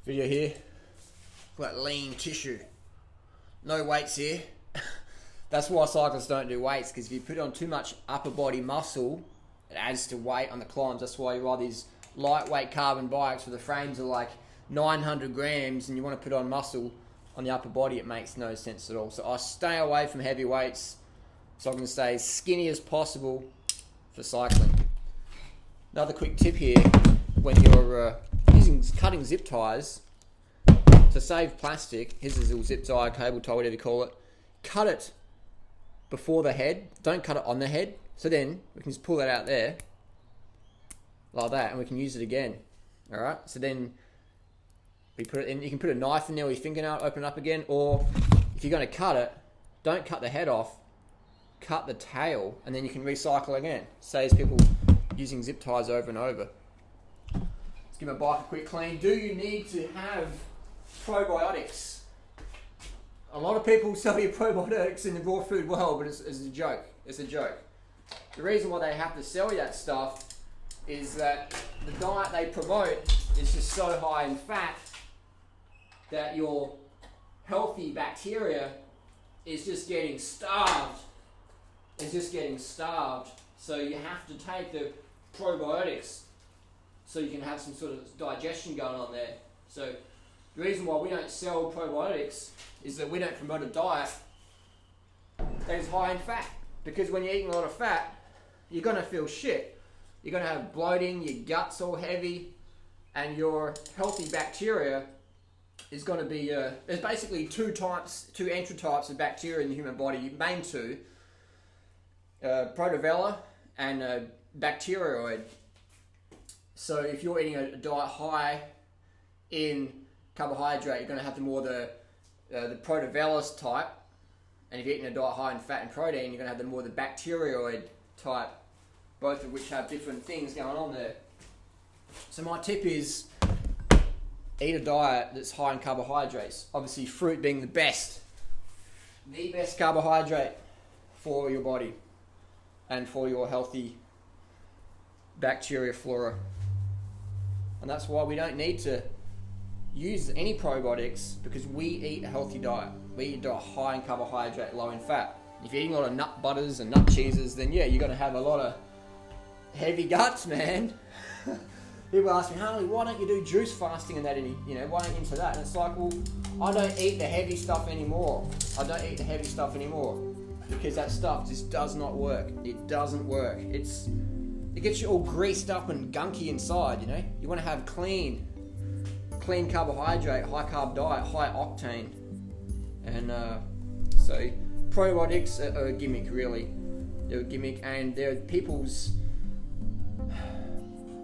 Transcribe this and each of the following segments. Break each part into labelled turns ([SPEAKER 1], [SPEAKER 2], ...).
[SPEAKER 1] video here. Got lean tissue. No weights here. That's why cyclists don't do weights, because if you put on too much upper body muscle, it adds to weight on the climbs. That's why you ride these lightweight carbon bikes where the frames are like 900 grams and you want to put on muscle on the upper body. It makes no sense at all. So I stay away from heavy weights so I can stay as skinny as possible for cycling. Another quick tip here, when you're cutting zip ties, to save plastic, here's this little zip tie, cable tie, whatever you call it, cut it before the head, don't cut it on the head, so then we can just pull that out there, like that, and we can use it again. Alright, so then we put it in, you can put a knife in there with your fingernail, open it up again, or if you're going to cut it, don't cut the head off, cut the tail, and then you can recycle again. Saves people using zip ties over and over. Let's give my bike a quick clean. Do you need to have probiotics? A lot of people sell you probiotics in the raw food world, but it's a joke. It's a joke. The reason why they have to sell you that stuff is that the diet they promote is just so high in fat that your healthy bacteria is just getting starved. It's just getting starved. So you have to take the probiotics so you can have some sort of digestion going on there. So the reason why we don't sell probiotics is that we don't promote a diet that is high in fat. Because when you're eating a lot of fat, you're going to feel shit. You're going to have bloating, your gut's all heavy, and your healthy bacteria is going to be... there's basically two entry types of bacteria in the human body, main two, protovella and bacteroid. So if you're eating a diet high in carbohydrate, you're going to have the protovellous type, and if you're eating a diet high in fat and protein, you're going to have the bacteroid type, both of which have different things going on there. So my tip is eat a diet that's high in carbohydrates. Obviously fruit being the best carbohydrate for your body and for your healthy bacteria flora. And that's why we don't need to use any probiotics, because we eat a healthy diet. We eat a diet high in carbohydrate, low in fat. If you're eating a lot of nut butters and nut cheeses, then yeah, you're going to have a lot of heavy guts, man. People ask me, Harley, why don't you do juice fasting and that? Why aren't you into that? And it's like, well, I don't eat the heavy stuff anymore. Because that stuff just does not work. It doesn't work. It gets you all greased up and gunky inside, you know? You want to have clean carbohydrate, high carb diet, high octane. And so probiotics are a gimmick, really. They're a gimmick, and they're people's...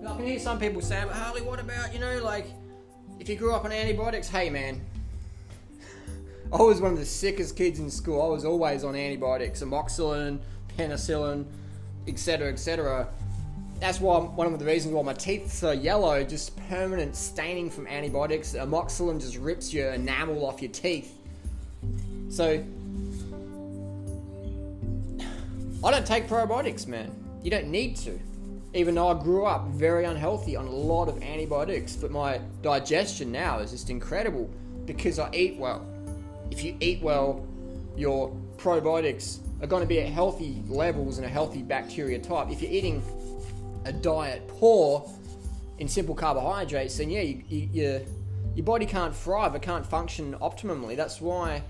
[SPEAKER 1] I can hear some people saying, but Harley, what about, if you grew up on antibiotics? Hey, man. I was one of the sickest kids in school. I was always on antibiotics, amoxicillin, penicillin, etc., etc. That's why one of the reasons why my teeth are so yellow, just permanent staining from antibiotics. Amoxicillin just rips your enamel off your teeth. So, I don't take probiotics, man. You don't need to. Even though I grew up very unhealthy on a lot of antibiotics, but my digestion now is just incredible because I eat well. If you eat well, your probiotics are going to be at healthy levels and a healthy bacteria type. If you're eating a diet poor in simple carbohydrates, then yeah, your body can't thrive, it can't function optimally. That's why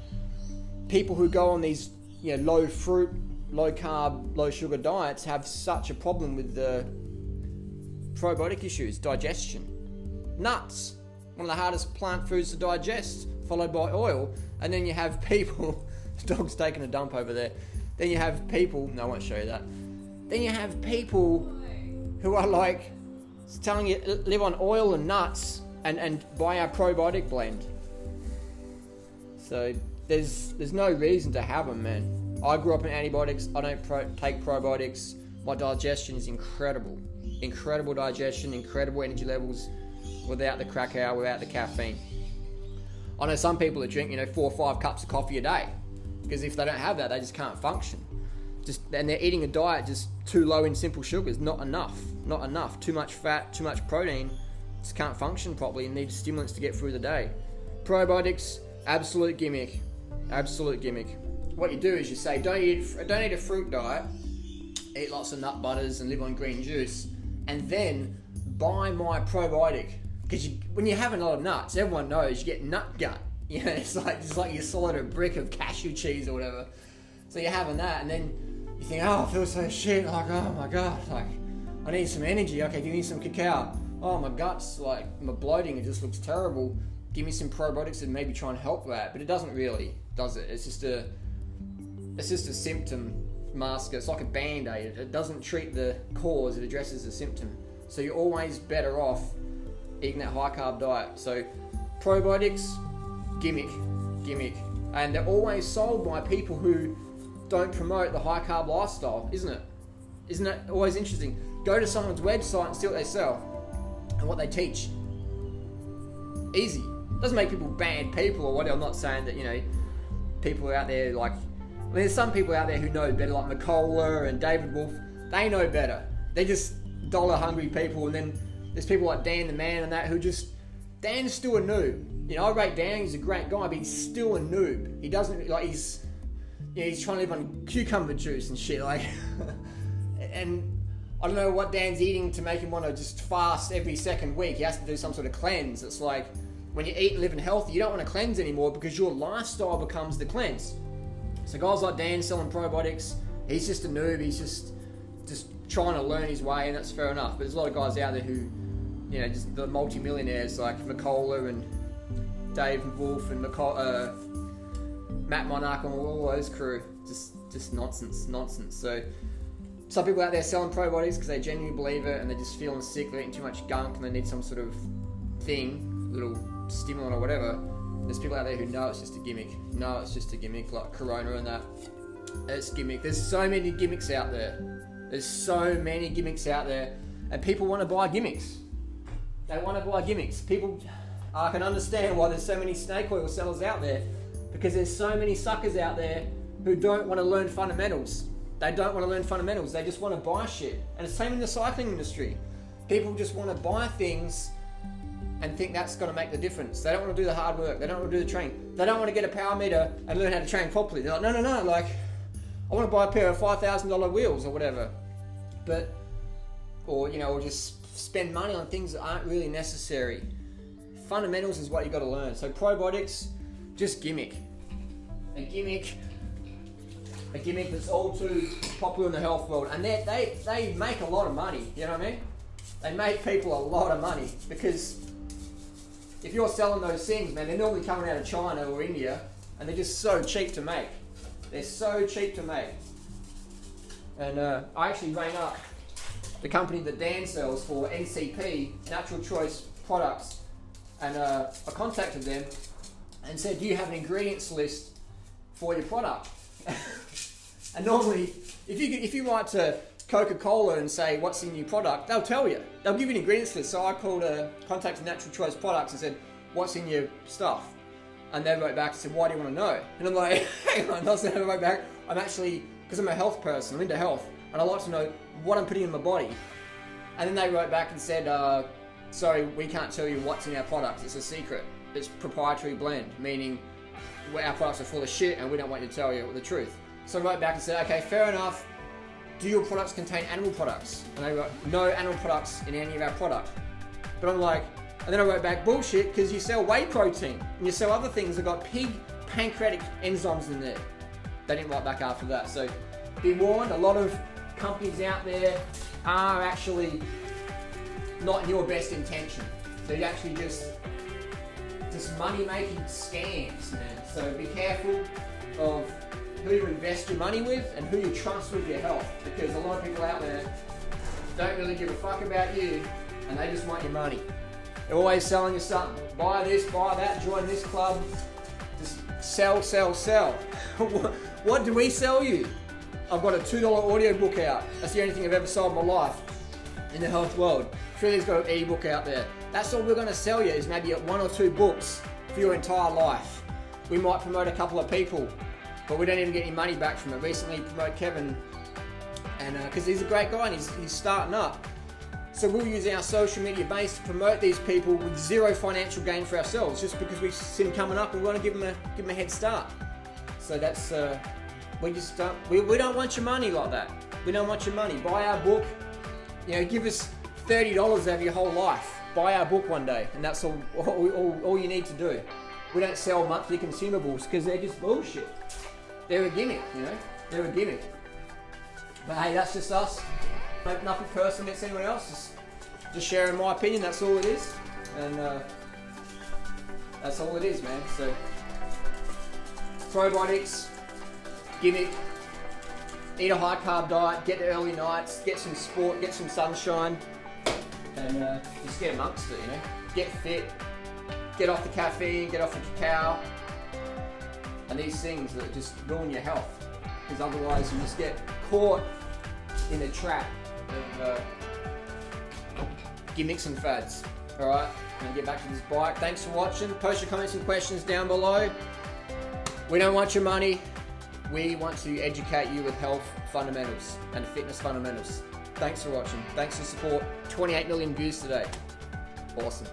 [SPEAKER 1] people who go on these low fruit, low carb, low sugar diets have such a problem with the probiotic issues, digestion. Nuts, one of the hardest plant foods to digest, followed by oil. And then you have people, the dog's taking a dump over there. Then you have people, no, I won't show you that. Then you have people who are telling you live on oil and nuts and buy our probiotic blend. So there's no reason to have them, man. I grew up on antibiotics. I don't take probiotics. My digestion is incredible. Incredible digestion, incredible energy levels without the crackau, without the caffeine. I know some people that drink, 4 or 5 cups of coffee a day, because if they don't have that, they just can't function. And they're eating a diet just too low in simple sugars. Not enough. Too much fat, too much protein, just can't function properly and need stimulants to get through the day. Probiotics, absolute gimmick. Absolute gimmick. What you do is you say, don't eat a fruit diet, eat lots of nut butters and live on green juice, and then buy my probiotic. Because when you're having a lot of nuts, everyone knows you get nut gut. You know, it's like you swallowed a brick of cashew cheese or whatever. So you're having that, and then you think, oh, I feel so shit. Like, oh my god, like I need some energy. Okay, give me some cacao. Oh, my guts, like my bloating, it just looks terrible. Give me some probiotics and maybe try and help that. But it doesn't really, does it? It's just a symptom masker. It's like a band-aid. It doesn't treat the cause, it addresses the symptom. So you're always better off eating that high-carb diet. So probiotics, gimmick. And they're always sold by people who don't promote the high-carb lifestyle, isn't it? Isn't that always interesting? Go to someone's website and see what they sell and what they teach. Easy. Doesn't make people bad people or whatever. I'm not saying that, you know, people out there like... I mean, there's some people out there who know better, like McCullough and David Wolf. They know better. They're just dollar-hungry people. And then there's people like Dan the Man and that who just... Dan's still a noob. You know, I rate Dan, he's a great guy, but he's still a noob. He doesn't, like, he's trying to live on cucumber juice and shit, like... and I don't know what Dan's eating to make him want to just fast every second week. He has to do some sort of cleanse. It's like, when you eat and live healthy, you don't want to cleanse anymore because your lifestyle becomes the cleanse. So guys like Dan selling probiotics, he's just a noob. He's just trying to learn his way, and that's fair enough. But there's a lot of guys out there who, you know, just the multi-millionaires like McCullough and Dave Wolf and Matt Monarch and all those crew. Just nonsense. So some people out there selling probiotics because they genuinely believe it and they're just feeling sick, they're eating too much gunk and they need some sort of thing, little stimulant or whatever. There's people out there who know it's just a gimmick. No, it's just a gimmick, like Corona and that. It's gimmick. There's so many gimmicks out there. And people want to buy gimmicks. They want to buy gimmicks. People, I can understand why there's so many snake oil sellers out there, because there's so many suckers out there who don't want to learn fundamentals. They don't want to learn fundamentals. They just want to buy shit. And it's the same in the cycling industry. People just want to buy things and think that's going to make the difference. They don't want to do the hard work. They don't want to do the training. They don't want to get a power meter and learn how to train properly. They're like, no. Like, I want to buy a pair of $5,000 wheels or whatever. Or just spend money on things that aren't really necessary. Fundamentals is what you got to learn. So probiotics, just gimmick. A gimmick that's all too popular in the health world. And they make a lot of money, you know what I mean? They make people a lot of money, because if you're selling those things, man, they're normally coming out of China or India, and they're just so cheap to make. And I actually rang up the company that Dan sells for, NCP, Natural Choice Products, and I contacted them and said, do you have an ingredients list for your product? And normally, if you write to Coca-Cola and say, what's in your product, they'll tell you. They'll give you an ingredients list. So I contacted Natural Choice Products and said, what's in your stuff? And they wrote back and said, why do you want to know? And I'm like, hang on, they wrote back, I'm actually, because I'm a health person, I'm into health, and I like to know what I'm putting in my body. And then they wrote back and said, sorry, we can't tell you what's in our products. It's a secret. It's proprietary blend, meaning our products are full of shit and we don't want you to tell you the truth. So I wrote back and said, okay, fair enough. Do your products contain animal products? And they wrote, no animal products in any of our product. But I'm like, and then I wrote back, bullshit, because you sell whey protein and you sell other things that got pig pancreatic enzymes in there. They didn't write back after that. So be warned, a lot of companies out there are actually not in your best intention. They're actually just money-making scams, man. So be careful of who you invest your money with and who you trust with your health, because a lot of people out there don't really give a fuck about you and they just want your money. They're always selling you something. Buy this, buy that, join this club. Just sell. What do we sell you? I've got a $2 audiobook out. That's the only thing I've ever sold in my life in the health world. Freely's got an ebook out there. That's all we're going to sell you, is maybe 1 or 2 books for your entire life. We might promote a couple of people, but we don't even get any money back from it. Recently promote Kevin, and because he's a great guy and he's starting up. So we'll use our social media base to promote these people with zero financial gain for ourselves, just because we see them coming up and we want to give them a head start. So that's we don't want your money like that. We don't want your money. Buy our book. You know, give us $30 over your whole life. Buy our book one day, and that's all you need to do. We don't sell monthly consumables because they're just bullshit. They're a gimmick, you know. They're a gimmick. But hey, that's just us. Nothing personal against anyone else. Just sharing my opinion. That's all it is, and that's all it is, man. So probiotics, gimmick. Eat a high carb diet. Get the early nights. Get some sport. Get some sunshine, and just get amongst it. You know, get fit. Get off the caffeine. Get off the cacao, and these things that just ruin your health. Because otherwise, you just get caught in the trap of gimmicks and fads. Alright, I'm going to get back to this bike. Thanks for watching. Post your comments and questions down below. We don't want your money. We want to educate you with health fundamentals and fitness fundamentals. Thanks for watching. Thanks for support. 28 million views today. Awesome.